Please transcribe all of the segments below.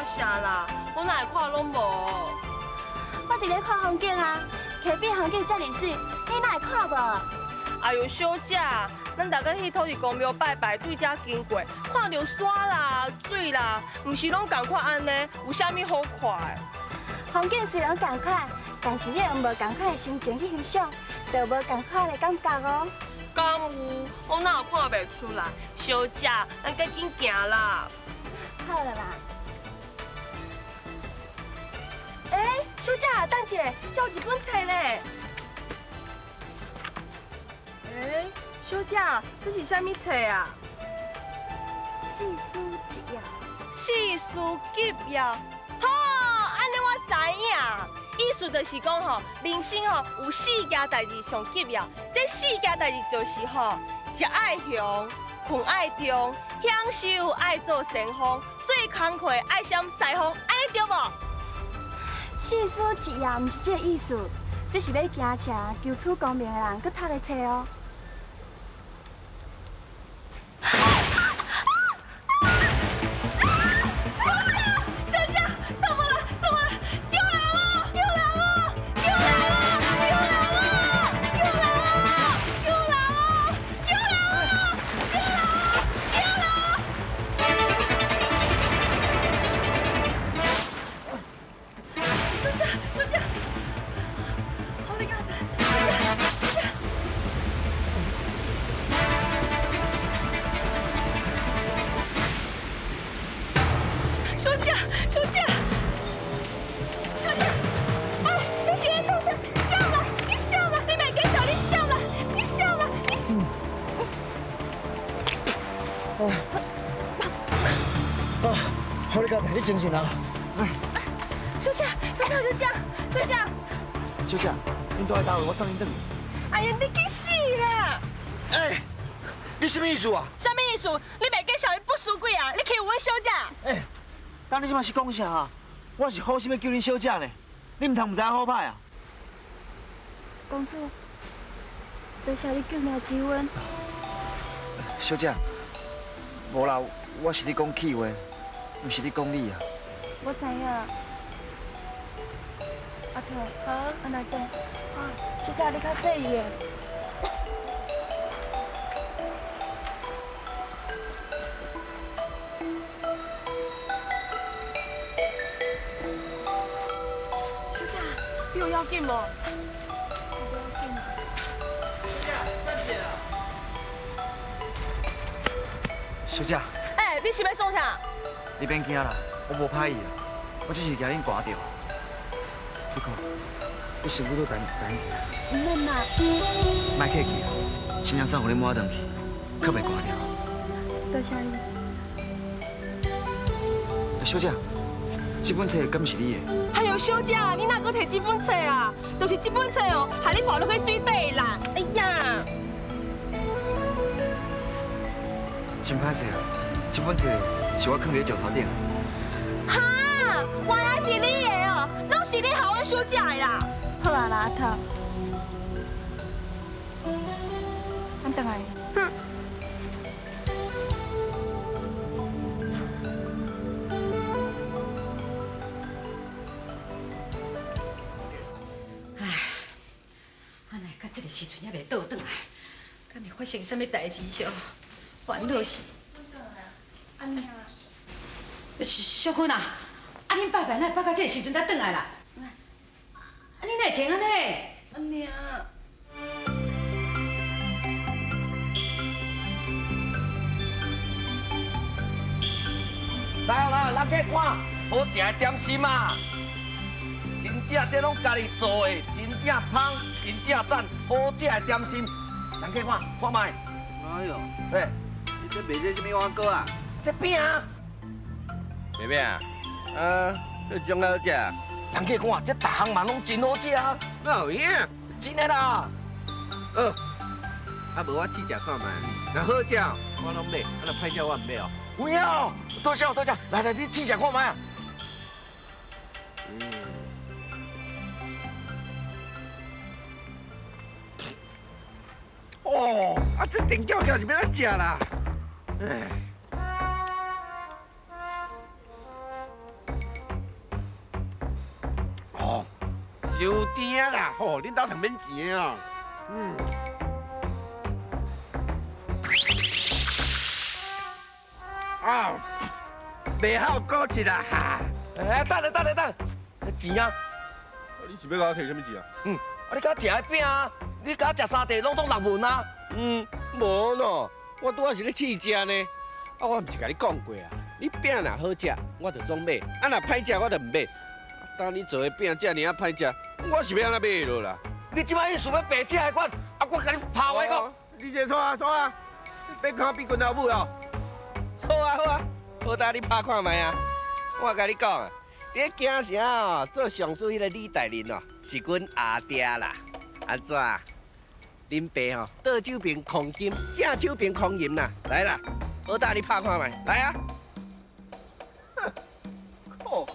看啥啦？我哪会看拢无？我伫咧看风景啊，溪边风景遮尔水，你哪会看无？哎呦，小姐，咱大家去土地公庙拜拜，对遮经过，看到山啦、水啦，唔是拢共款安尼？有啥物好看的？风景虽然共款，但是你用无共款的心情去欣赏，就无共款的感觉哦。敢有？我哪有看袂出来？小姐，咱赶紧行啦！好了啦。哎，小姐，等一下，这有一本册咧。哎，小姐，这是啥物册啊？四书一要。四书吉要。好，安尼我知影。意思就是讲吼，人生吼有四件代志上吉要。这四件代志就是吼，食爱香，困爱中，享受爱做善风，做工课爱闪西风，安尼对无？四书一要毋是这个意思，这是要行车求取功名的人搁读的册哦。好，你家你精神啊！小姐，小姐，小姐，恁住在倒位，我送恁转去。哎呀，你去死啦！哎，你什么意思啊？什么意思？你袂记小姨不输鬼啊？你欺负阮小姐？哎，当你即马是讲啥啊？我是好心要救恁小姐呢，你唔通唔知好歹啊？公主，多谢你救命之恩。小姐，无啦，我是咧讲气话，唔是咧讲你啊。我知影。阿头，好，安那等。啊，小姐，你较细意的。小姐，你有要紧无？小姐，哎，你是要创啥？你别惊啦，我无歹意啊，我只是惊恁挂掉。你看，你师傅都等。唔免啦。莫客气啊，新娘衫互你抹转去，可袂挂掉。多谢你。小姐，这本册敢是你的？哎呦，小姐，你哪个摕这本册啊？就是这本册哦，害你滑落去水底啦！哎呀！真歹势啊！这本册是我放伫石头顶。哈，原来是你的哦，拢是你害阮小姐的啦！好啊，阿头。俺等下。哼。唉，安尼到这个时阵还袂倒转来，敢会发生啥物代志上？烦恼死！小芬啊，恁拜拜哪会拜到这个时阵才转来啦？恁哪会穿安尼？安尼啊。来，来去看好食的点心啊！真正这拢家己做的，真正香，真正赞，好食的点心。人去看卖。哎呦，哎，你这卖这什么碗糕啊？这饼啊，妹妹啊，这种好食。人去看，这大项嘛拢真好食啊。哪有影？真的啦。啊，无我试食看卖，若好食，我拢买，啊，若歹食我唔买哦。有影，多谢，来，你试食看卖啊。哦，啊，这电饺饺是要怎食啦？哎，有甜啦，吼，恁兜通免钱哦。嗯。啊，袂好过一啦哈！哎，等下，钱啊！你是要甲我摕什么钱啊？啊，你甲我食迄饼啊，你甲我食三地拢6文啊。无咯，我拄仔是咧试食呢。啊，我毋是甲你讲过啊，你饼若好食，我就总买；啊，若歹食，我就毋买。当你做的饼遮尔啊歹食，我是要安怎买落啦？你即摆意思要白吃的款，啊，我甲你拍话讲。你先拖啊，要看比拳头母哦。好啊，好大你拍看卖啊！我甲你讲啊，你咧京城哦，做上水迄个李大人哦，是阮阿爹啦。安怎？恁爸吼倒酒瓶控金，正酒瓶控银啦。来啦，好大你拍看卖，来啊！靠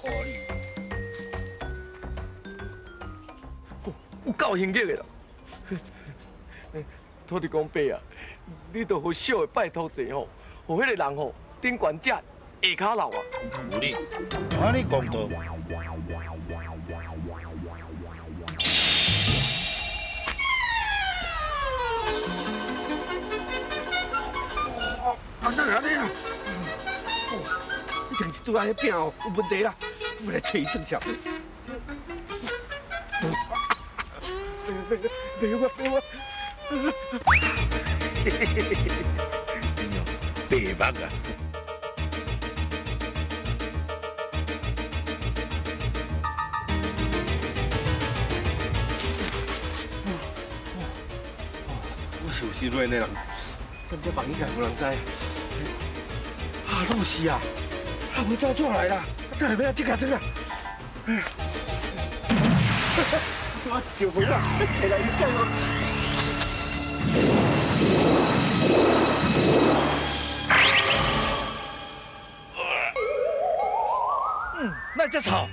你！有够兴格的啦！土地公伯啊，你著好小的拜托者吼，互迄个人吼顶悬只下骹落啊！有理，安尼讲到。啊，哪安尼啊？一定是拄仔迄饼哦有问题啦，我来找伊算账。别我！白目啊！我是有时乱的人，但这房应该无人知。啊，露西啊，我照做来啦，等下要这架车啊！我小朋友，起来一下哦。那这吵。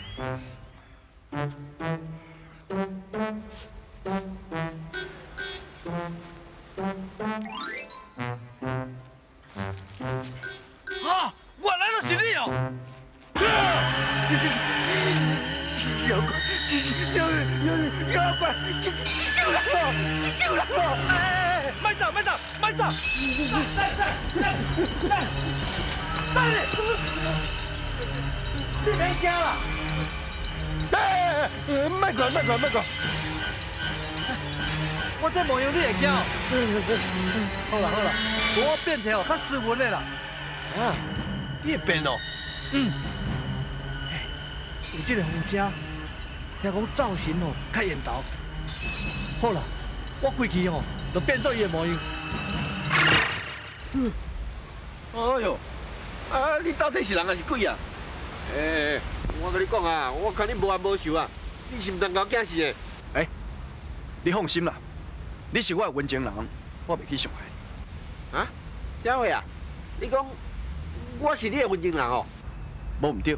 啊！原来就是你哦！小鬼，妖怪，救人哦！哎，慢走！站！你别惊啦！哎，慢管！我这模样你会惊哦？好啦，我变成哦较斯文的啦。啊，你会变哦？有这个风声，听讲造型哦较缘投。好啦，我规气哦就变做伊的模样。哎呦，啊，你到底是人还是鬼啊？我跟你讲啊，我看你无冤无仇啊，你是唔当搞惊死的？你放心啦，你是我的文情人，我袂去伤害。啊？啥话啊？你讲我是你的文情人哦？无唔对，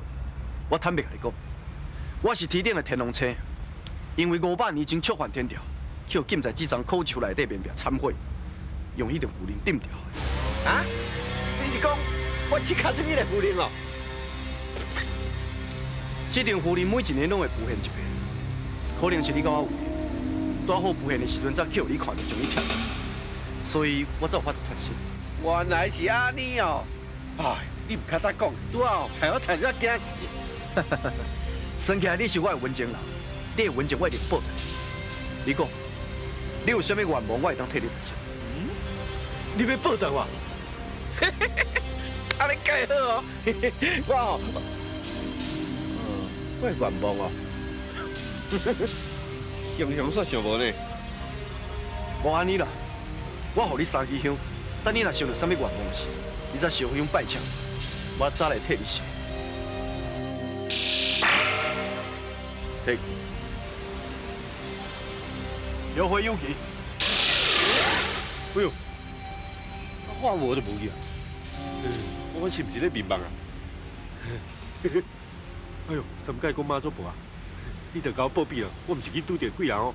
我坦白甲你讲，我是天顶的天龙星，因为500年前触犯天条，去禁在这张口树内底面壁忏悔，用迄条符铃顶掉的。啊？你是讲我去卡出你的符铃哦？这张符铃每一年拢会浮现一遍，可能是你甲我有缘，拄好浮现的时阵才叫你看到，将你捡，所以我才有法度脱身。原来是安尼哦！哎，你唔较早讲，拄好害我差点惊死。算起来你是我的文情人，你的文情我一定报答你。你讲，你有啥物愿望，我会当替你实现。你要报答我？安尼介好哦！我哦，我的愿望哦，想煞想无呢。无安尼啦，我互你3支香，等你若想到啥物愿望时，你再烧香拜请，我再来替你实。嘿，有回有期。哎呦，话我都无去啊！我是不是咧迷茫啊？哎呦，三界讲妈祖婆啊！你着甲我报庇啊！我毋是去拄着鬼人哦。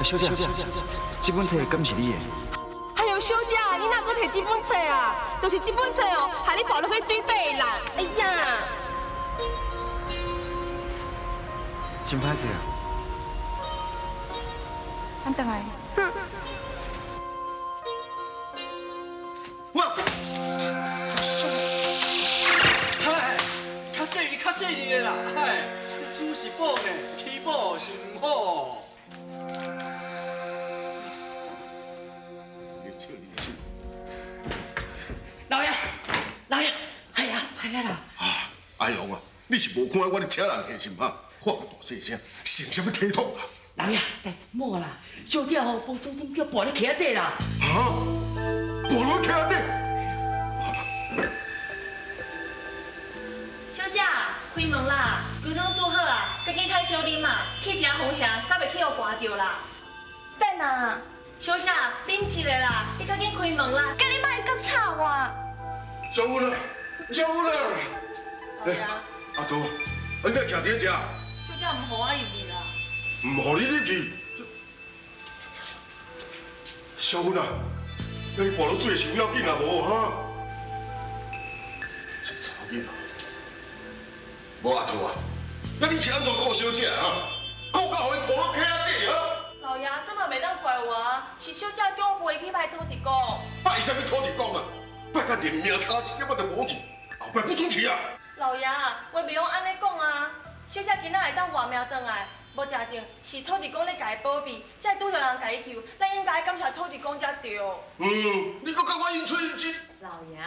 小姐，这本册敢是你的？哎呦，小姐，你哪个摕这本册啊？就是这本册哦，害你跑落去水底啦！哎呀，真歹势啊！咱等来。嗨，较细腻的啦，嗨，这主是宝呢，起宝是唔好。老爷，老爷，系啊啦！啊，阿勇啊，你是无看我咧请人下心哈？话个大细声，成什么体统啊？老爷，代志莫啦，小姐哦，无小心叫跋咧墘底啦。啊，无落墘底。小姐，开门啦！牛汤煮好啊，赶紧趁小啉嘛，去食红霞，敢袂去互刮着啦。等啊，小姐，啉一个啦，你赶紧开门啦！叫你莫搁吵我。小芬啊，小芬啊！老爷，阿杜，你来徛伫遮，小姐唔互我入去啦。唔互你入去。小芬啊，你跋落水是不要紧啊无哈？这查囡仔，无阿杜啊，那你是安怎顾小姐啊？顾到互伊跋落溪仔底啊？老爷，这嘛袂当怪我啊，是小姐叫我陪去拜土地公。拜什么土地公啊？拜甲连命差一点仔都无去，后摆不准去啊！老爷，话袂用安尼讲啊！小姐今仔会当外庙转来，无定定是土地公咧家保庇，才拄着人家伊求，咱应该感谢土地公才对。你搁甲我应吹一老爷，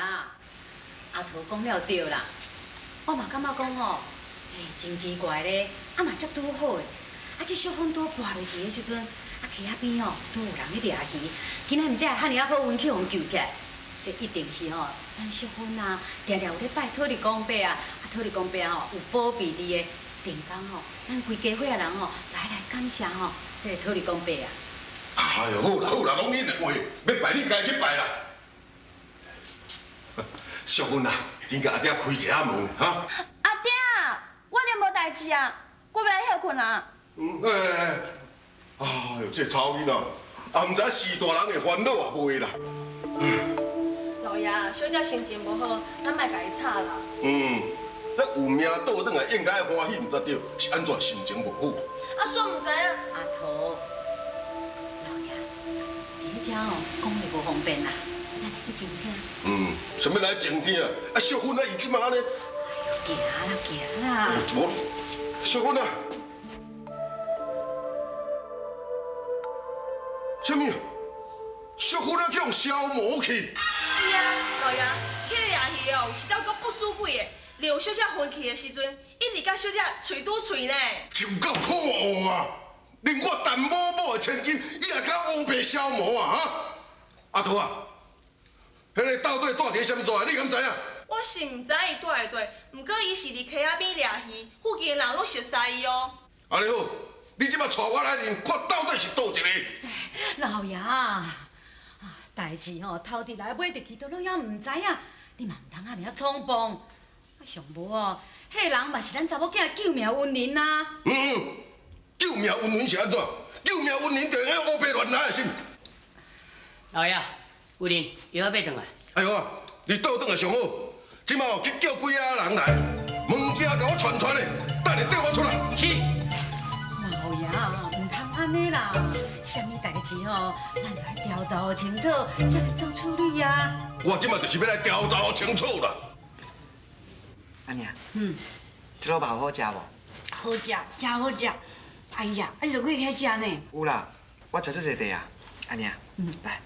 阿桃讲了对啦，我嘛感觉讲吼，真奇怪咧，嘛足拄好诶。这小风岛跋落去的时阵，溪仔边吼拄有人咧掠鱼，今仔毋知会遐尔啊好运气互救起来。这一定是吼，咱小芬啊，常常有咧拜土地公伯啊，土地公伯吼有保庇你的。定讲吼，咱规家伙的人吼，来感谢吼，这个土地公伯啊。哎呦，好啦好啦，拢恁的话，要拜你家去拜啦。小芬啊，恁甲阿爹开一下门哈。阿爹，我连无代志啊，我要来休困啊。哎呦，这吵囡仔，也毋知是大人的烦恼啊，袂啦。老爷，小姐心情无好，咱莫甲伊吵啦。咱有命倒转来，应该欢喜，毋则对，是安怎心情无好？啊，煞毋知影。阿桃，老爷，伫遐哦，讲是无方便啦，咱来去静听。什么来静听啊？啊，小芬啊，伊即马安尼。哎呦，行啦。无，小芬啊。什么？小芬啊，去用消磨去？是啊，老爷，迄个夜戏哦，实在够不输鬼的。刘小姐婚去的时阵，一直甲小姐嘴拄嘴呢。就够可恶啊！连我陈某某的千金，伊也敢乌白消磨啊！哈，阿桃啊，迄个到底带伫什么座？你敢知影？我是毋知伊住会对，毋过伊是伫溪仔边掠鱼，附近的人拢熟悉伊哦。安尼好，你即马带我来认，看到底是倒一个。老爷啊，代志吼头一来尾入去都拢也毋知影，你嘛毋通安尼啊冲动。上无哦，迄个人嘛是咱查某囝救命恩人呐。救命恩人是安怎？救命恩人就用乌白乱来的心。老爷，有人药要转来。哎呦，你倒转来上好，即马去叫几仔人来，物件甲我传的，等下缀我出来。是。老爷啊，毋通安尼啦，啥物代志吼，咱就来调查清楚，才来做处理啊。我即马就是要来调查清楚啦。阿娘，这老肉好食无？好食，真好食。哎呀，你就去遐食呢？有啦，我食这个啊。阿娘，来，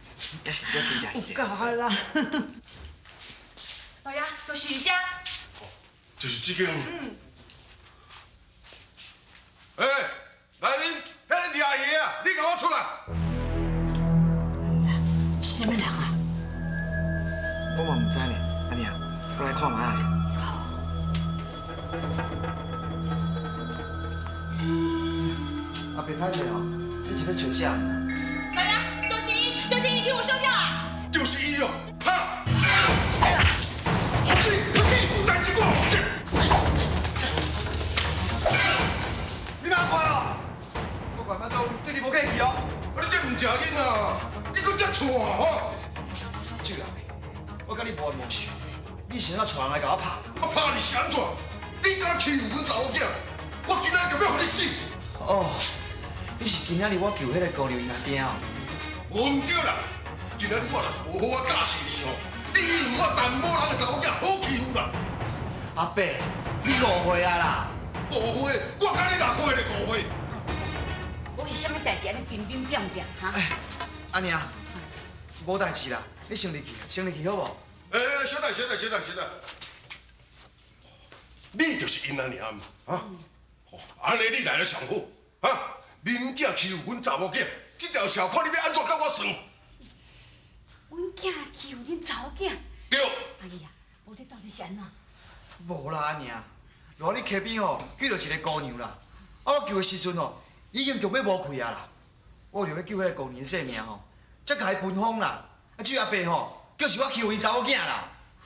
也是要多食一够好啦。老爷，就是这。就是这间。哎，来恁，迄个掠鱼啊，你甲我出来。什么人啊？我嘛唔知呢，阿娘，我来看卖下。阿伯歹势哦，你是要找啥？老爷，就是伊，就是伊去我小姐。就是伊哦，拍！哎呀，好水，好水，有代志我接。你哪看啊？我管班都对你无客气哦。唔食囡仔，你搁遮串吼？这人，我甲你无无想，你想要带人来甲我拍？我拍你是安怎？你敢欺负阮查某囝？我今仔就要互你死！哦，你是今仔日我救迄个姑娘因阿囝哦？我唔对啦，今仔我若是无好我教示你哦，你以为我淡薄人的查某囝好欺负啦？阿伯，你误会啊啦！误会，我甲你6岁就误会。我是啥物代志安尼乒乒乓乓哈？阿娘，无代志啦，你先入去，先入去好无？小弟，你就是因阿娘嘛，啊？安尼你来得上好，啊？恁囝欺负阮查某囝，这条条款你要安怎甲我算？阮囝欺负恁查某囝？对。哎呀，无这到底是安怎？无啦，阿娘，偌你溪边吼遇到一个姑娘啦，啊我救的时阵吼，已经强要无气啊啦，我就要救迄个姑娘的性命吼，才甲伊分封啦。啊，至于阿伯吼，就是我欺负因查某囝啦。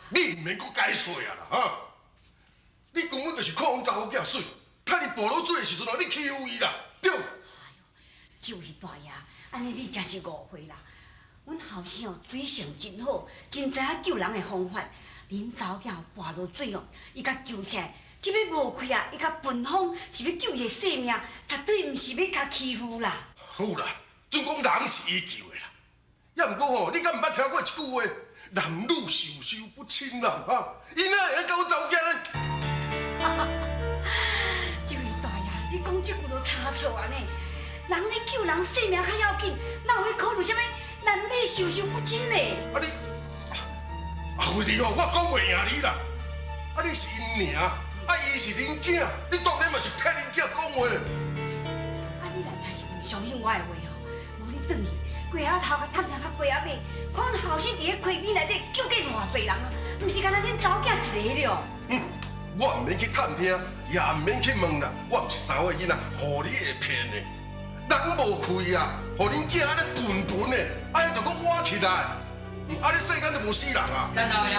你唔免搁解说啊啦，哈！你根本就是看阮查某囝水，趁你步落水的时阵哦，你欺负伊啦，对。哎呦，就是大爷，安尼你真是误会啦。阮后生哦，水性真好，真知影救人的方法。恁查某囝跋落水哦，伊甲救起来，即要无气啊，伊甲分封，是要救伊的性命，绝对毋是要甲欺负啦。好啦，总讲人是伊救的啦，也毋过吼，你敢毋捌听过一句话？男女授受不亲啦，哈！伊哪会甲阮查某囝咧？这位大爷，你讲这句都差错安尼。人咧救人性命较要紧，哪有咧考虑啥物男女授受不亲咧？啊你，回弟哦，我讲袂赢你啦！啊你是因娘，啊伊是恁囝，你当然嘛是替恁囝讲话。啊你来才是唔相信我的话哦，无你转去，过仔头甲探听甲过仔尾，看阮后生伫咧溪边内底救过偌侪人啊，毋是干那恁查某囝一个了。我唔免去探听，也唔免去问啦，我唔是三岁囡仔，互你会骗的。人无气啊，互恁囝安尼笨笨的，安尼就搁活起来，安尼世间就无死人啊！咱老爷，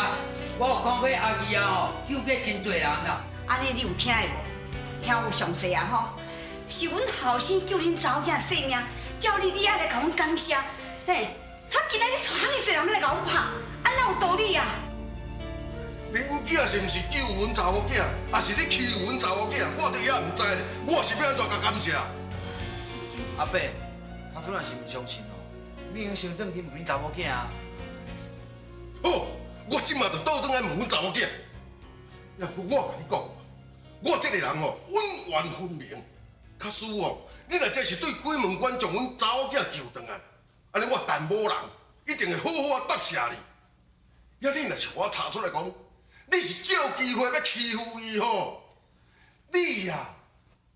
我有看过阿姨啊吼，救过真侪人啦。安尼你有听的无？听有详细啊吼，是阮后生救恁查某囝性命，照你爱来甲阮感谢，嘿，他今仔日带遐尼侪人要来甲阮拍，安哪有道理啊？恁囝是毋是救阮查某囝，还是你欺负阮查某囝？我哋也唔知，我是要安怎甲感谢？阿伯，他主若是唔相信哦，你应先转去问恁查某囝啊。好，我即马就倒转来问阮查某囝。要不我甲你讲，我这个人哦，冤冤分明。假使哦，你若真是对鬼门关将阮查某囝救回来，安尼我淡某人一定会好好啊答谢你。呀，你若是我查出来讲，你是借机会要欺负伊吼，你呀，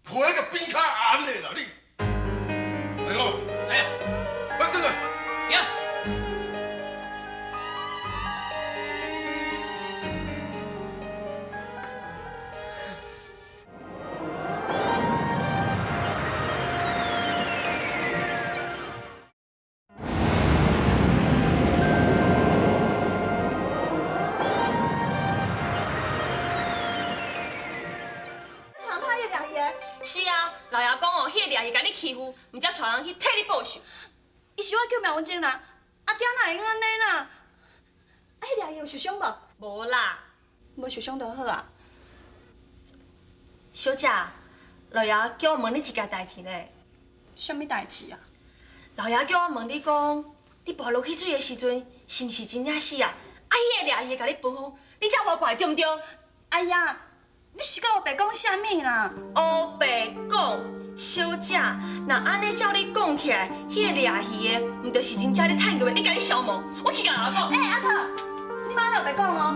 皮个变较红的啦你。哎呦，哎呀，快转来！呀！是啊，老爷讲哦，迄个掠是甲你欺负，毋才带人去替你报仇。伊是我救命恩情人，阿爹哪会用安尼啦？啊，迄掠有受伤无？无啦，无受伤就好啊。小姐，老爷叫我问你一件代志呢。什么代志啊？老爷叫我问你讲，你跋落去水的时阵，是毋是真正死啊？啊，迄个掠伊会甲你分封，你才活过来对毋对？哎呀，你是甲我白讲啥物啦？乌白讲，小姐，若安尼照你讲起来，迄个掠鱼的，毋就是真正咧趁过的？你甲你消磨，我去甲人讲。阿特，你妈有白讲哦？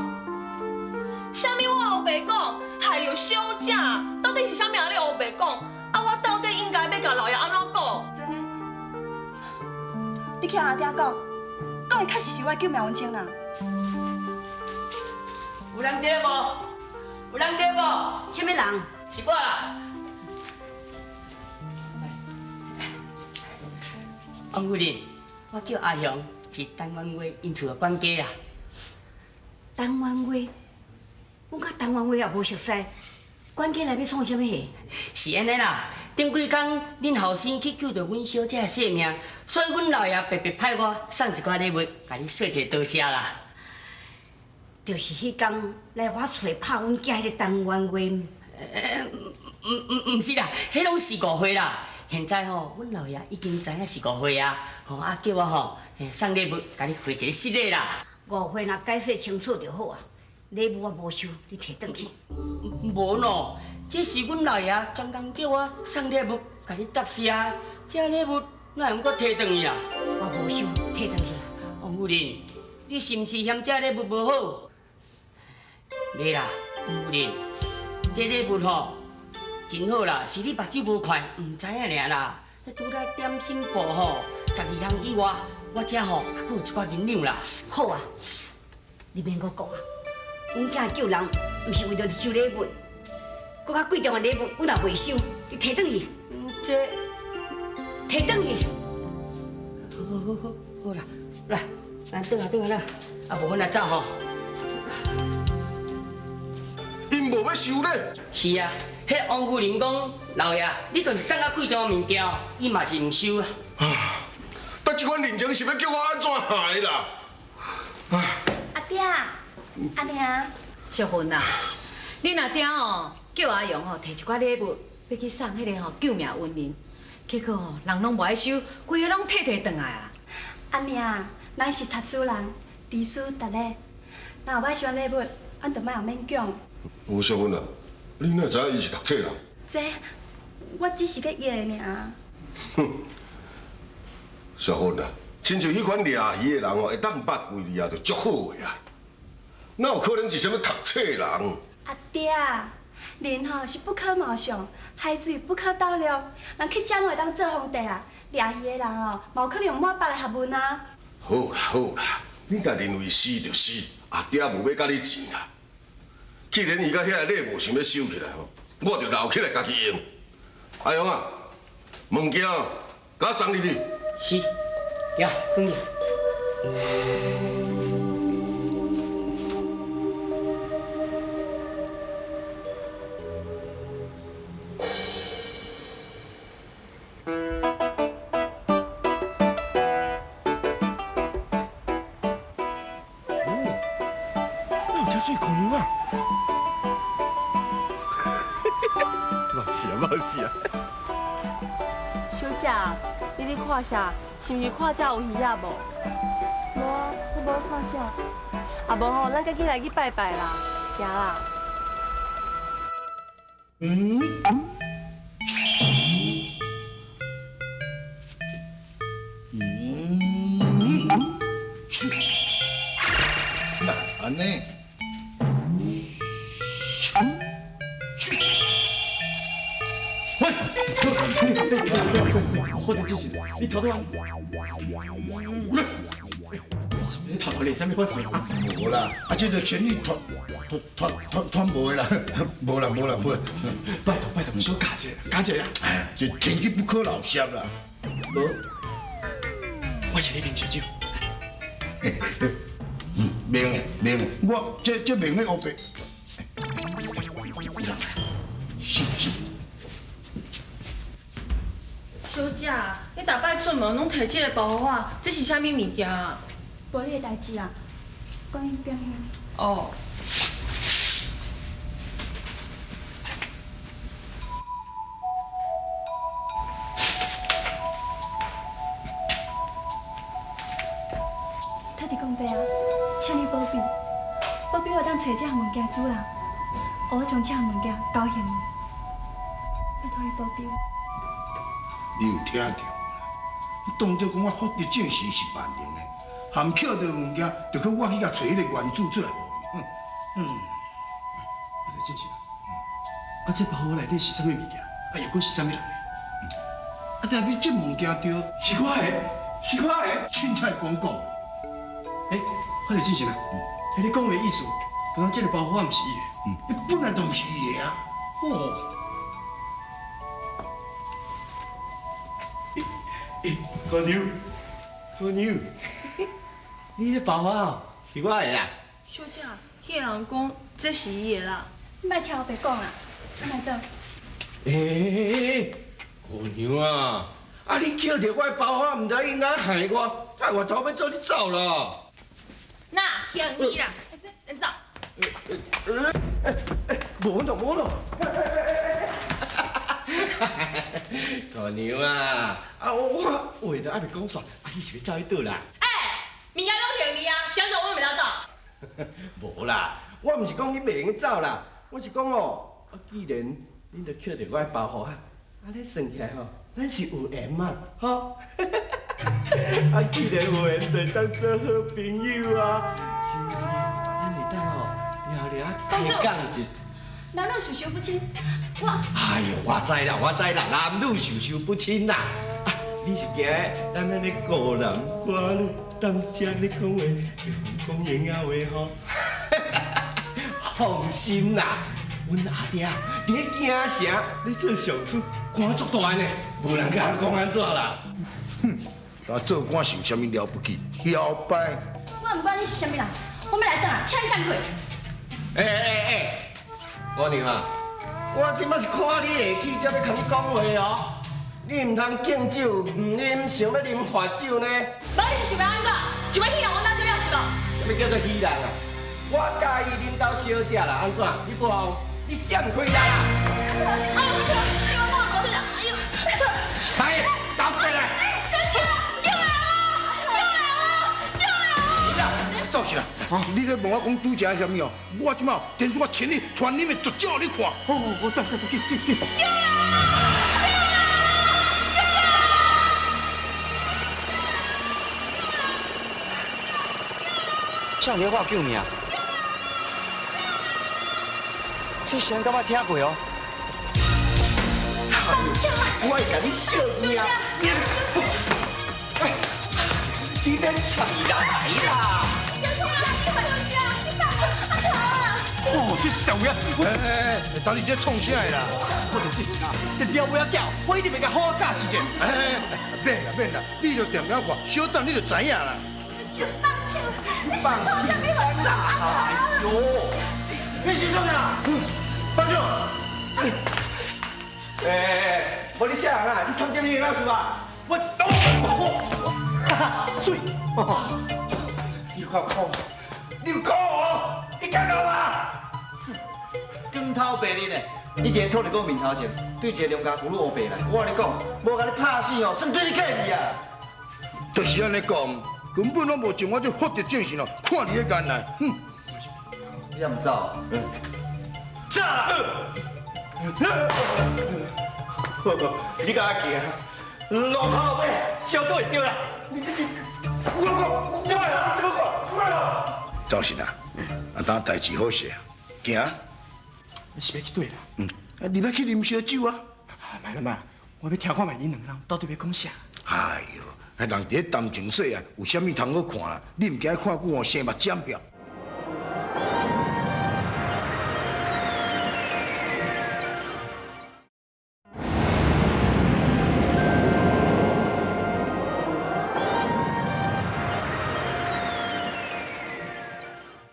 啥物我有白讲？还有小姐，到底是啥物啊？你有白讲？啊，我到底应该要甲老爷安怎讲？你去阿爹讲，讲的确实是我救命恩情人。有人在无？有人在无？什么人？是我啦。王夫人，我叫阿雄，是陈元华因厝的管家啊。陈元华，阮甲陈元华也无熟悉，管家内要创啥物戏？是安尼啦，顶几工恁后生去救着阮小姐的性命，所以阮老爷白白派我送一寡礼物，甲你说一个多谢啦。就是迄天来我厝拍阮囝迄个单元月，毋是啦，迄拢是误会啦。现在吼，阮老爷已经知影是误会啊，吼啊叫我吼送礼物，甲你回一个失礼啦。误会若解释清楚就好啊。礼物我无收，你摕转去。无喏，这是阮老爷专工叫我送礼物，甲你答谢啊。这礼物哪会我摕转去啊？我无收，摕转去。王夫人，你是毋是嫌这礼物无好？袂啦，王夫人，这礼物吼真好啦，是你目睭无快，毋知影尔啦。除了点心部吼12项以外，我遮吼还佫有一寡银两啦。好啊，你免阁讲啊。阮囝救人，毋是为着收礼物，搁较贵重的礼物，阮也袂收，你摕转去。这摕转去。好啦，来，咱转啦，啊无阮来走吼。因无要收咧。是啊，迄王夫人讲，老爷，你就是送较贵重的物件，伊嘛是毋收啊。但这款人情是要叫我安怎害啦？阿爹，阿娘，淑芬啊，你若爹哦叫阿勇哦摕一寡礼物要去送迄个吼救命恩人，结果哦人拢无爱收，规个拢摕转来啊。阿娘，咱是读书人，知书达理，若有歹喜欢礼物，阮就莫后免讲。吴小芬啊，你哪知影伊是读册人？这，我只是要约的尔。哼，小芬啊，亲像迄款掠鱼的人哦，会当捌规字啊，就足好的啊。哪有可能是啥物读册人？阿爹，人吼是不可貌相，海水不可斗量，人去遮拢会当做皇帝啊。掠鱼的人哦，嘛有可能有满百个学问啊。好啦好啦，你家认为死就死，阿爹无要甲你钱啦。既然伊甲遐个礼物想要收起来吼，我就留起来家己用。阿勇啊，物件哦，甲我送入去。是，呀，转去。水恐龙啊！冇事啊，冇事啊。小姐，你咧看啥？是毋是看遮有鱼仔无？无，我无看啥。啊无吼，咱赶紧来去拜拜啦，行啦。安尼。我哋之前，你偷偷啊？你偷偷练啥物款事？无啦，啊，这个全力团无的啦，无啦。拜托，小加者啦。哎，这天机不可老邪啦。无，我是你啉烧酒。明的，我这明的黑白。是。小姐，你逐摆出门拢摕这个保护伞，这是啥物物件啊？无你的代志啊，讲因中兄。哦。太弟公伯啊，请你保庇，保庇我当找这项物件主人，我将这项物件交还你，拜托你保庇我。你有听到无啦？当作讲我法律正事是万能的，含巧着物件，就靠我去甲找迄个原主出来。我在进行啊。啊，这包袱内底是啥物物件？啊，又搁是啥物人的？啊，代表这物件着是我的，是我的。凊彩讲。我在进行啊。你讲的意思，刚刚这个包袱毋是伊的。本来就毋是伊的啊。哦。鸵牛，你咧包我哦，是我的啦。小姐，迄个人讲这是伊的啦。你莫听我白讲啊，安来倒。娘啊！啊，你捡着我的包袱，唔知应该害我，害我头要做你走了。那骗你啦，人走。无咯。大娘啊，我话都还没讲煞，你是要走去倒啦？物件拢骗你啊，想走我袂当走。无啦，我唔是讲你袂用走啦，我是讲哦，既然恁都捡着我的包袱啊，你算起来吼，咱是有缘嘛，吼。既然有缘，就当做好朋友啊，是不是？咱会当吼聊聊开讲一。男女授受不亲，哎呦，我知啦，男女授受不亲啦。你是惊咱安尼孤男寡女，当遮咧讲话，会讲闲仔话吼？放心啦，阮阿爹伫咧京城咧做上司，官足大呢，无人甲人讲安怎啦。但做官是有啥物了不起？摇摆。我唔管你是啥物人，我要来等啊，请你上课。姑娘啊，我即摆是看你会起，才要甲你讲话哦。你唔通敬酒唔啉，想要啉罚酒呢？无你是想要安怎？想要戏人阮当小了是无？什么叫做戏人啊？我介意恁兜小姐啦，安怎？你不好，你闪开啦！哎呦，我口水啦！哎呦，来，倒过来！走是啦，你咧问我讲拄则嫌物哦，我即马电视我请你传你的绝招你看。好，我走，去。少年我救命，这声敢捌听过哦？我会甲你笑命！你免插伊来啦！哦，这小爷，当你这创啥的啦？我就是这鸟尾仔叫，我一定会甲好教时阵。免啦，你就点了看，小等你就知影啦。放屁啦！哎呦，你是啥呀？班长，无你啥人啊？你参什么老师啊？我水，你有够酷，你有酷哦！你敢搞吗？光头白日的，你连拖在我面头前，对一个良家妇女黑白来，我跟你讲，无甲你拍死哦，算对你客气啊！就是安尼讲，根本拢无从我这法律精神哦，看你的眼来，哼！你也唔走？走！你甲我行，路口尾小倒会着啦！赵信啊，当代志好势，行。是要去对啦。你要去啉烧酒啊？慢，我要听看卖恁两人到底要讲啥。哎呦，人伫咧谈情说爱，有啥物通好看啦？你唔惊看久哦，生目尖票。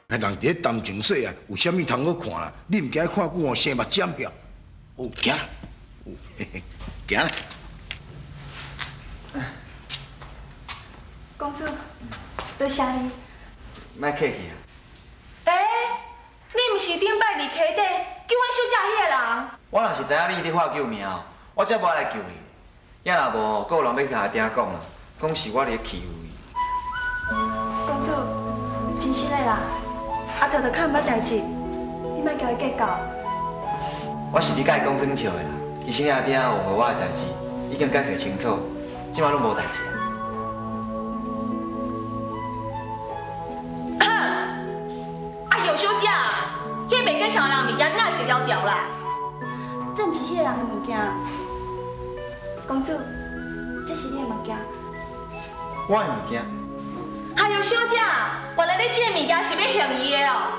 人伫咧谈情说爱，有啥物通好看啦？你唔惊看久哦，生目尖票。哦，行啦，行啦。公主，多谢你。莫客气啊！你毋是顶摆伫溪底救阮小姐迄个人？我若是知影你伫喊救命哦，我才无来救你。也若无，阁有人要去阿爹讲啦，讲是我伫咧欺负伊。公主，真实的啦，阿桃就看毋捌代志，你莫叫伊计较。我是你甲伊讲装笑的啦，其实阿爹有互我的代志，已经解释清楚，即马拢无代志啊。有小姐，迄袂跟上人物件，哪会了掉啦？这毋是迄个人的物件。公主，这是你的物件。我的物件。还有小姐，原来你这个物件是要嫌伊的哦。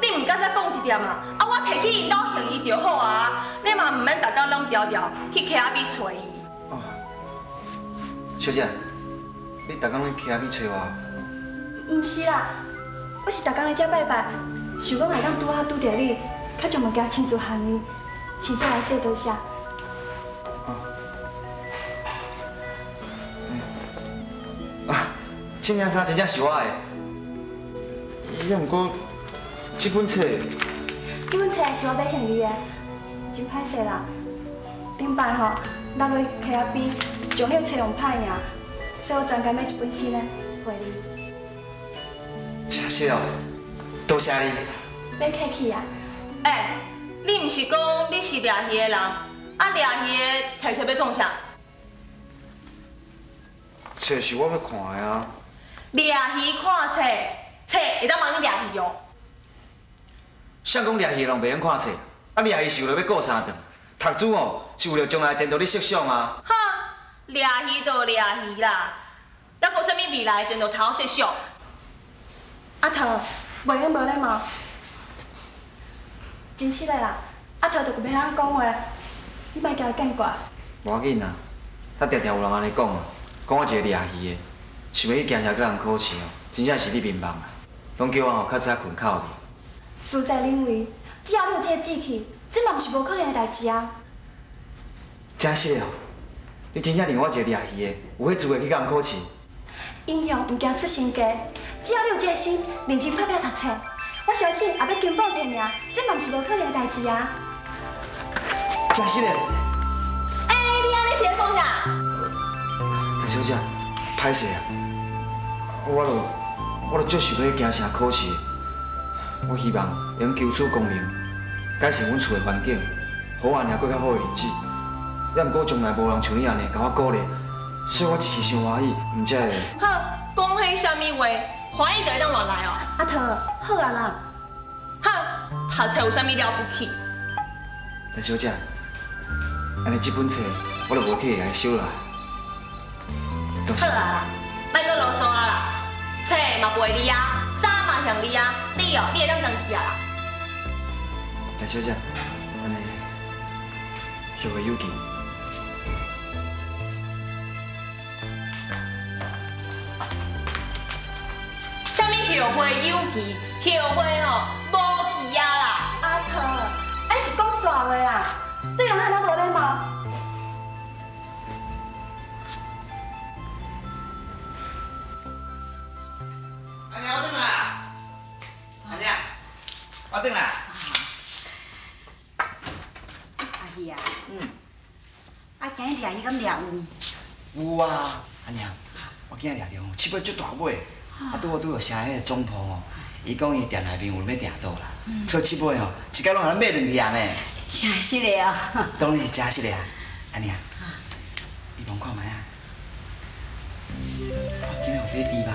你毋敢再讲一点啊？我摕去因兜嫌伊就好啊。你嘛毋免逐工拢调调去溪仔边找伊。哦，小姐，你逐工咧溪仔边找我？毋是啦，我是逐工来遮拜拜，想讲会当拄着你，较将物件亲自还你，先说来说多谢。这件衫真正是我的。要毋过，这本册，这本册是我买送你的，真歹势啦。顶摆吼，咱落溪仔边将了册用歹赢，所以我专家买一本新的陪你。真是哦，多谢你。免客气啊。哎，你毋是讲你是掠鱼的人，啊掠鱼的摕册要创啥？册是我要看的啊。掠鱼看册，册会当帮你掠鱼哦。谁讲掠鱼的人袂用看册？啊，掠鱼是为了要过三顿，读书哦是为了将来前途你设想啊。哈，掠鱼就掠鱼啦，还阁啥物未来前途头设想？阿桃，袂用无礼貌。真实的啦，阿桃就袂晓讲话，你莫叫伊见怪。无要紧啊，他常常有人安尼讲啊，讲我一个掠鱼的，想要去惊遐叫人考试哦，真正是你迷茫啊，拢叫我哦较早困觉去。实在认为，只要你有这个志气，这嘛毋是无可能的代志啊。真实的哦，你真正认我一个掠鱼的，有迄资格去甲人考试？英雄毋惊出身家，只要你有这个心，认真拍拼读册，我相信也要金榜题名，这嘛毋是无可能的代志啊。真实的。哎，你安尼是咧讲啥？大小姐，歹势啊，我足想要去京城考试。我希望会用求取功名，改善阮厝的环境，好安尼过较好的日子。也毋过将来无人像你安尼甲我鼓励，所以我一时伤欢喜，毋才会。好，讲迄啥物话，欢喜就会当乱来哦。阿桃，好啊啦。好，读册有啥物了不起？大小姐，安尼这本册我就无去甲伊收落来。多谢。好啊，莫阁啰嗦啊啦，册嘛陪你啊，衫嘛向你啊，你哦，你会当登去啊啦。大小姐，安尼后会有期。啥物后会有期？后会哦，无期啊啦。阿桃，啊你是讲煞话啊？对人安尼无礼貌。阿娘，我转来。阿娘，我转来。阿姨啊，啊，今日掠鱼敢掠有？有啊，阿娘，我今日掠着七尾足大尾，啊，拄好有城迄个总铺哦，伊讲伊店内面有要订倒啦，所以七尾哦，一摆拢互咱买两样呢。真实的啊！当然是真实的啊，阿娘，你望看觅啊，我今日有买猪肉。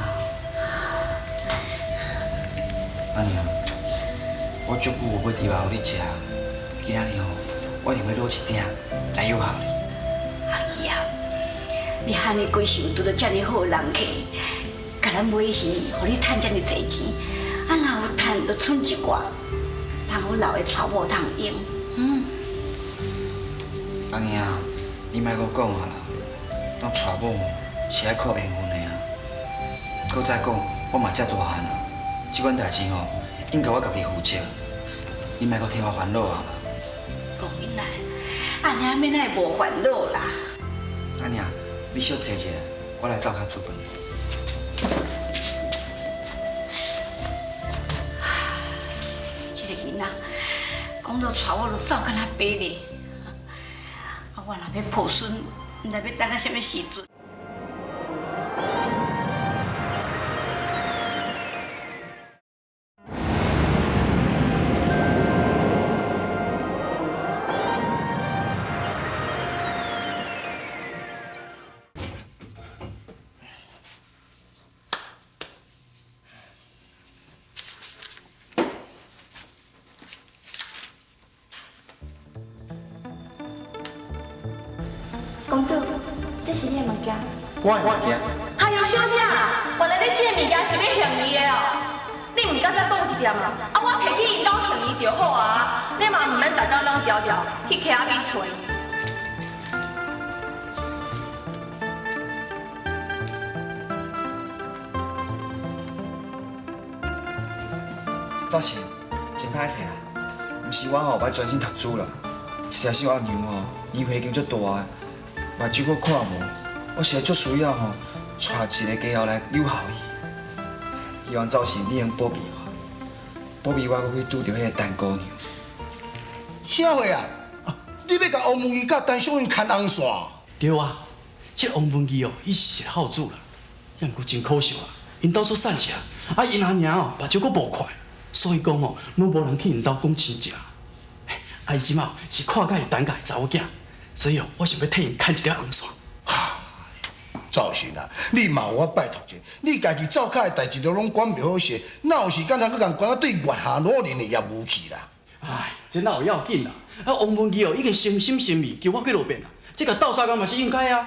阿娘，我足久无买猪肉互你食，今日哦，我一定要卤一鼎来诱惑你。阿姨啊，你汉尼过想拄到遮尔好的人客，甲咱买鱼，互你趁遮尔济钱，啊，若有趁就剩一寡，通我老的娶某通用。阿娘，你莫阁讲啊啦，当娶某是爱靠缘分的啊。搁再讲，我嘛遮大汉啊，即款代志吼，应该我家己负责。你莫阁替我烦恼啊啦。讲囡仔，安尼免奈无烦恼啦。阿娘，你小坐一下，我来灶骹煮饭。这个囡仔讲到娶我，就走敢若白咧。啊，我若要抱孙，毋知要等到什么时阵。公主，这是你的物件。我的物件。哎呦，小姐，原来你这个物件是要向伊的哦。你毋敢再讲一点啊？啊，我摕去因兜向伊就好啊。你嘛毋免逐工拢调调去溪仔边找。早是，真歹势啦。毋是我吼，要专心读书啦。实在是我阿娘吼，年岁已经足大个，目睭阁看无，我实在足需要吼，带一个家后来友好伊，希望造成你能保庇我，保庇我去拄着迄个陈姑娘。啥货啊？你要甲王文义甲陈小英牵红线？对啊，这王文义哦，伊是一个好主啦，也毋过真可惜啊，因兜出散车，啊因阿娘哦目睭阁无快，所以讲哦，拢无人去因兜讲亲情。啊伊即马是看甲伊等家的查某囝，所以哦，我想要替因牵一条红线。赵信啊，你嘛有我拜托者，你家己灶骹的代志都拢管袂好势，哪有时间通去共管啊对月下努力的业务去啦？哎，这哪有要紧啦？啊，王文义哦已经诚心诚意叫我去路边啦，这个斗相共嘛是应该啊。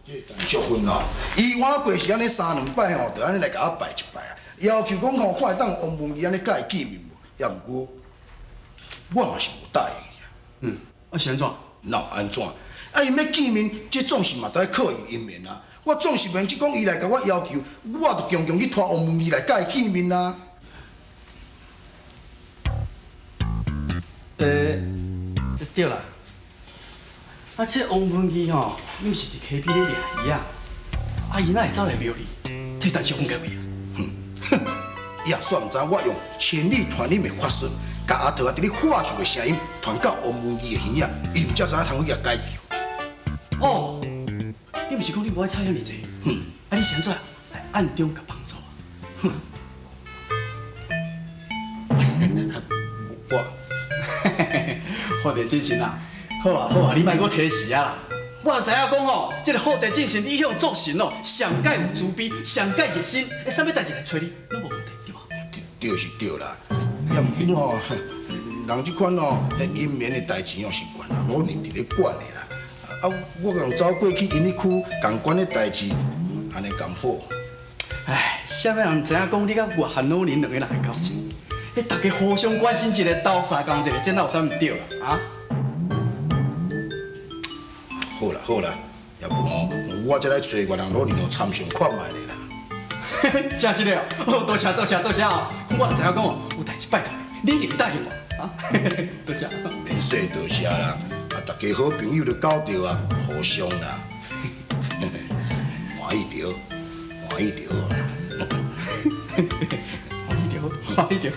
这陈淑芬啊，伊晚过是安尼3、2摆吼，就安尼来甲我拜一拜啊，要求讲吼，看会当王文义安尼甲伊见面无？也毋过，我嘛是无答应。啊是安怎？哪安怎？啊，因要见面，这总是嘛得靠伊因面啊。我总是免只讲伊来甲我要求，我就强强去拖王文义来甲伊见面啊。对啦。啊，这王文义吼，伊是伫溪边咧掠鱼啊，啊伊哪会走来庙里替陈小凤隔壁？哼，也算毋知我用千里传音的法术，甲阿桃啊伫咧喊叫的声音传到王文义的耳仔，伊毋才知影通去甲解救。哦，你毋是讲你无爱猜遐尼济？啊你是安怎来暗中甲帮助啊？我，好地进行啦，好啊好啊，你莫搁提示啊啦。我知影讲吼，这个好地进行以向做神哦，上界有慈悲，上界热心，啥物代志来找你，拢无问题，对吧？对是对啦，也毋过吼，人即款哦，姻缘的代志哦是管人努力伫咧管的啦。啊，我共走过去因迄区共管的代志，安尼共好。唉，啥物人知影讲你甲岳汉老人两个人的交情？你大家互相关心一个，斗相共一个，这哪有啥毋对啦？啊？好啦好啦，要不吼，我再来找岳人老人哦参详看卖咧啦。真是的哦，多谢多谢多谢哦！我知影讲哦，有代志拜托你，你一定答应我啊！多谢。免说多谢啦，啊，大家好朋友就交着啊，互相啦，欢喜着，欢喜着。欢喜着，欢喜着。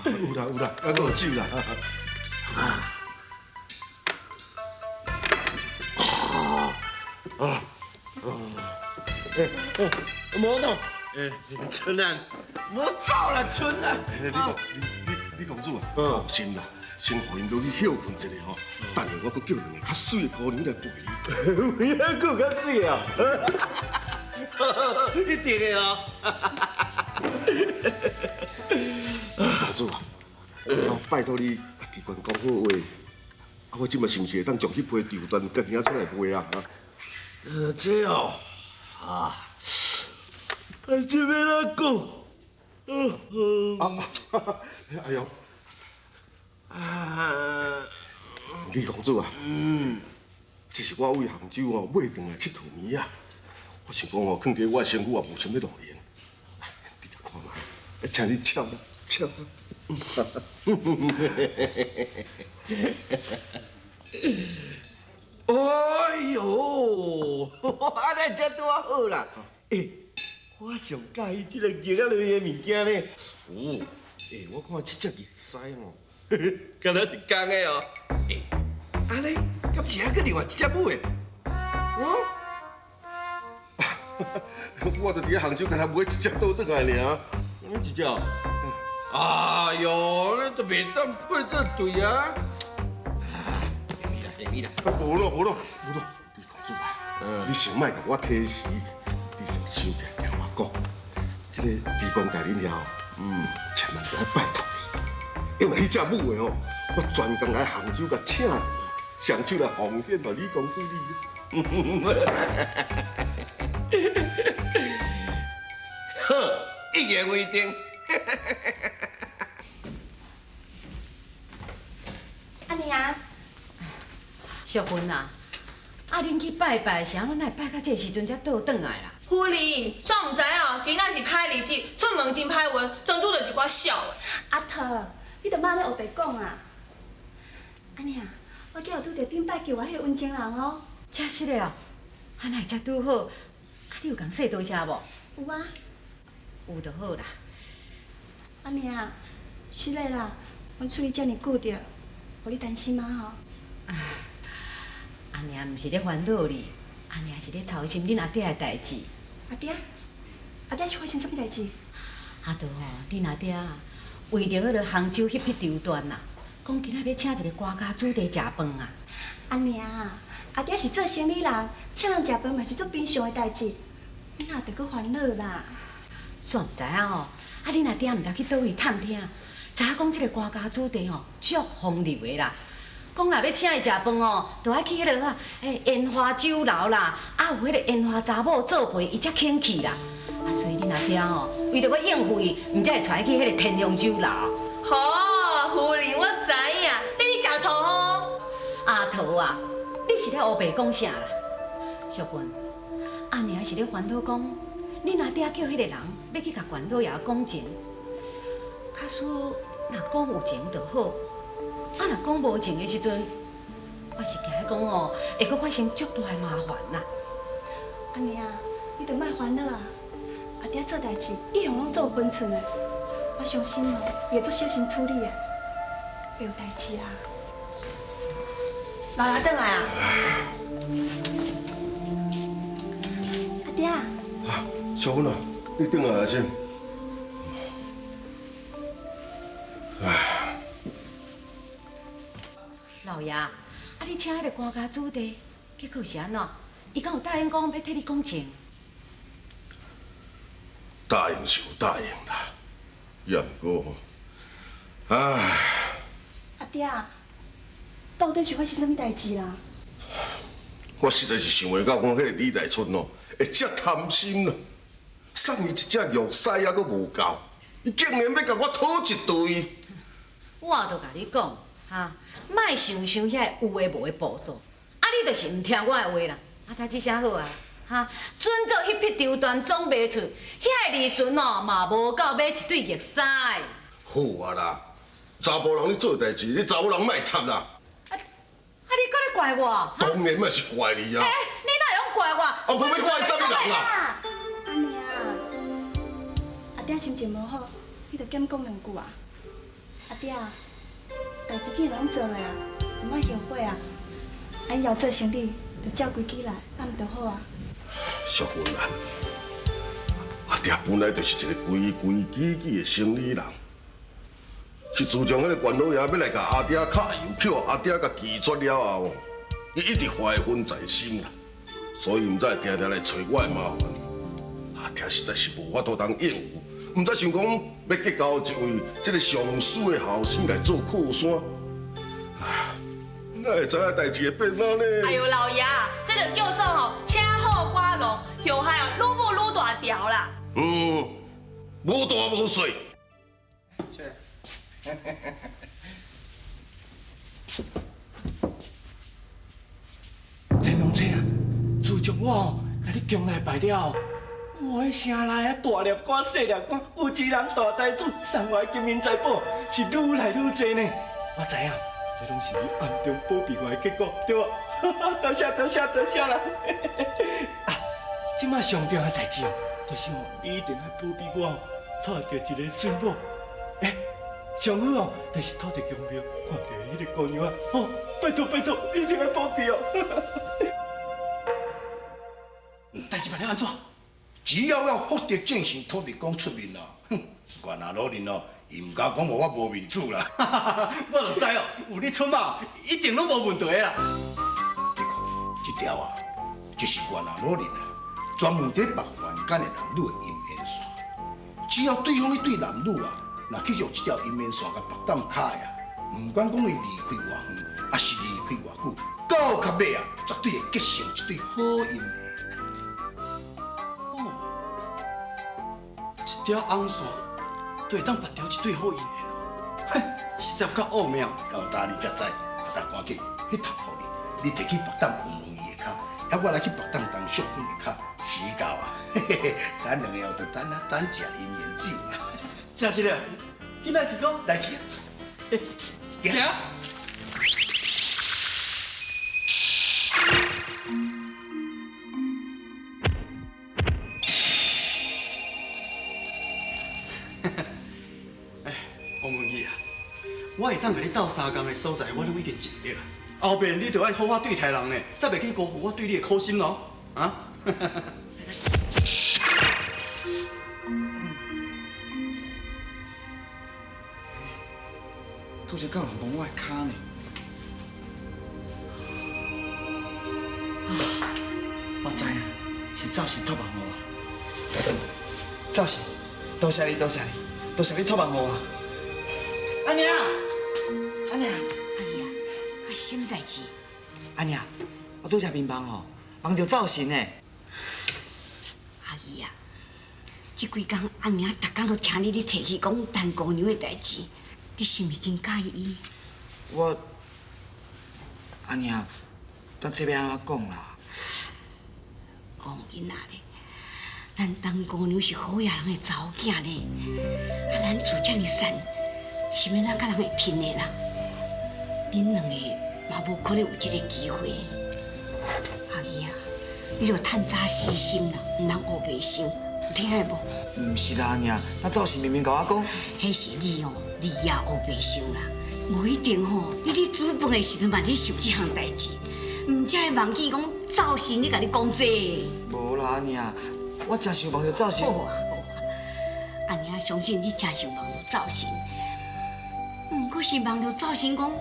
有啦有啦，还佫有酒啦。无喏，春啊，无走啦，春啊！你公主啊，放心啦，先互因落去休困一下吼，等下我佫叫两个较水的姑娘来陪你。还佫较水啊！一定的哦。公主啊，拜托你甲地官讲好话，啊，我今麦是毋是会当将迄批绸缎甲领出来卖啊？这哦，这要哪讲？哎呦，李公主啊，这是我为杭州哦买回来佚佗物啊，我想讲哦，放伫我身躯也无啥物路用，你来看卖，请你签啦，签啦。哎呦，安尼才拄好啦！我上介意这个叶啊类的物件呢。哦，我看这只叶丝哦，敢若是公的哦。安尼，敢是还佫另外一只母的？我就伫咧杭州，敢若买一只倒转来尔。一只？哎呦，那都袂当配这对啊！你啦，无咯，李公主啊，你先莫甲我提示，你先收起来听我讲。这个地官大人了，千万不要拜托你，因为迄只母的哦，我专工来杭州甲请你，上手来奉献到李公主你。好，一言为定。淑芬啊，恁去拜拜，啥阮来拜到这时阵才倒转来啦？夫人，怎唔知哦？今仔是歹日子，出门真歹运，全拄着一寡笑的。阿桃，你著莫咧黑白讲啊！安尼啊，我今有拄着顶摆叫我迄个温情人哦。真是的哦，安尼才拄好。啊，你有共说多谢无？有啊。有就好啦。安尼啊，是嘞啦，阮处理遮尔久着，互你担心吗吼？安尼毋是咧烦恼你，安尼是咧操心恁阿爹的代志。阿爹，阿爹是发生什么代志？啊，就吼，恁阿爹啊，为着迄个杭州迄批绸缎啦，讲今仔要请一个官家子弟食饭啊。安尼啊，阿爹是做生意人，请人食饭嘛是做平常的代志，你哪得搁烦恼啦？煞毋知影吼，啊，恁阿爹毋知去倒位探听，知影讲即个官家子弟吼足风流的啦。讲若要请伊食饭哦，就爱去迄个烟花酒楼啦，啊有迄个烟花查某做陪，伊才肯去啦。啊，所以恁阿爹吼，为着要应付伊，毋才会带伊去迄个天龙酒楼。好，夫人我知影，你真错哦。阿桃啊，你是咧黑白讲啥啦？淑芬，阿娘是咧烦恼讲，恁阿爹叫迄个人要去甲关老爷讲情，假使若讲有情就好。啊，若讲无情的时阵，我是惊讲哦，会阁发生足大的麻烦啦。安尼啊，你著莫烦恼啊！阿爹做代志一向拢做有分寸的，我相信哦，伊会做小心处理的，会有代志啦。老爷倒来啊！阿爹啊！小芬啊，你转来先。老爷，啊，你请迄个官家子弟，结果是安怎？伊敢有答应讲要替你讲情？答应是有答应啦，也毋过，唉。阿爹啊，到底是发生什么代志啦？我实在是想袂到，讲迄个李大春哦，会遮贪心啦，送伊一只玉狮还阁无够，伊竟然要甲我讨一对。我都甲你讲，哈，莫想遐有诶无诶步数，啊，你就是毋听我诶话啦。啊，代志啥好啊？哈，准做迄匹绸缎总卖出，遐个利润哦嘛无够买一对玉狮。好啊啦，查甫人咧做代志，你查某人莫插啦。啊，你搁咧怪我？当然嘛是怪你啊！你哪会用怪我？啊，无要怪啥物人啦？安尼啊，阿爹心情无好，你著减讲两句啊。阿爹啊，代志既然拢做了啊，就莫后悔啊。啊，以后做生意就照规矩来，啊，毋就好啊。淑芬啊，阿爹本来就是一个规规矩矩的生意人，是自从迄个关老爷要来甲阿爹卡油票，阿爹甲拒绝了后，伊一直怀恨在心啦，所以毋才会定定来找我的麻烦。阿爹实在是无法度当应付，毋才想讲要结交一位这个上水的后生来做靠山。哪会知影代志会变哪呢？哎呦，老爷，这就叫做吼车好刮龙，后海哦愈舞愈大条啦。无大无小。天龙姐啊，自从我甲你强来拜了，我迄城内啊大粒官、小粒官、有钱人、大财主、送我的金银财宝是愈来愈多呢。我知影，这拢是你暗中保庇我的结果，对吧？多谢多谢多谢啦！啊，即摆上重要的代志哦，就是你一定要保庇我，找到一个孙某。上好哦，就是土地公庙看到迄个姑娘啊，拜托拜托，一定要保庇哦。但是办了安怎？只要福德正神土地公出面啦，管哪老人哦，伊唔敢讲我无面子啦。我就知哦，有你出马，一定拢无问题啦。你看，这条啊，就是管哪老人啊，专门在绑冤间的男女的姻缘线。只要对方迄对男女啊，若去用这条姻缘线甲绑当卡呀，唔管讲伊离开偌远，还是离开偌久，到较尾啊，绝对会结成一对好姻缘。一条红线，就会当拔掉一对好姻缘哦。哼，实在有够奥妙。到大你才知，大赶紧去头互你，你摕去别当问问伊的脚，啊，我来去别当当淑芬的脚，死到啊！咱两个哦，就等食姻缘酒啦。正是了，去来去讲，来去，行。王文义啊，我会当甲你斗3工的所在，我拢已经尽力啊。后边你着爱好好对待人呢，才袂去辜负我对你的苦心咯。啊！拄则有人摸我的骹呢。我知影，是赵信托梦予我。赵信，多谢你，多谢你，多谢你托梦予我。阿娘，阿娘，哎呀，啊什么代志？阿娘，我拄则面梦吼，梦着赵信呢。阿姨啊，这几工阿娘逐工都听你提起讲陈姑娘的代志，你是毋是真介意？我，阿娘，但这要安怎讲啦？讲囡仔咧，咱陈姑娘是好野人的查某囝咧，啊，咱厝遮尔瘦，是免哪甲人会听的啦。恁两个嘛无可能有这个机会。阿姨啊，你着趁早死心啦，毋通黑白想，有听会无？毋是啦，阿娘，那赵信明明甲我讲，迄是你哦，你也黑白想啦。无一定吼，你伫煮饭的时阵嘛，你想这项代志，毋才会忘记讲赵信你甲你讲这个。无啦，阿娘，我真想梦着赵信。好啊，好啊，阿娘相信你真想梦着赵信，毋过是梦着赵信讲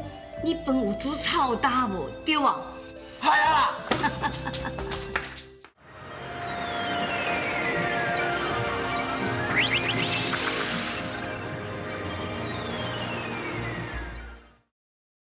你饭有煮炒有打无，对啊？系啊啦。